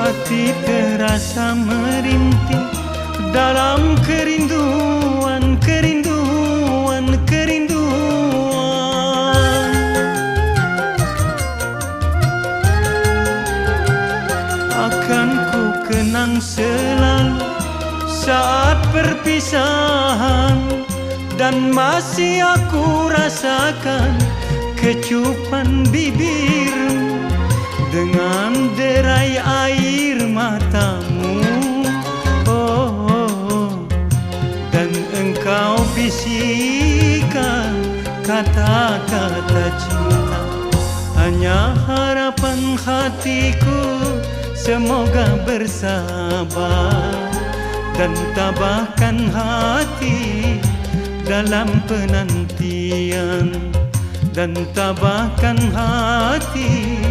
hati terasa merintih dalam kerinduan, kerinduan, kerinduan. Akan ku kenang selalu saat perpisahan, dan masih aku rasakan kecupan bibirmu dengan derai air matamu. Oh, oh, oh. Dan engkau bisikan kata-kata cinta. Hanya harapan hatiku semoga bersabar dan tabahkan hati dalam penantian, dan tabahkan hati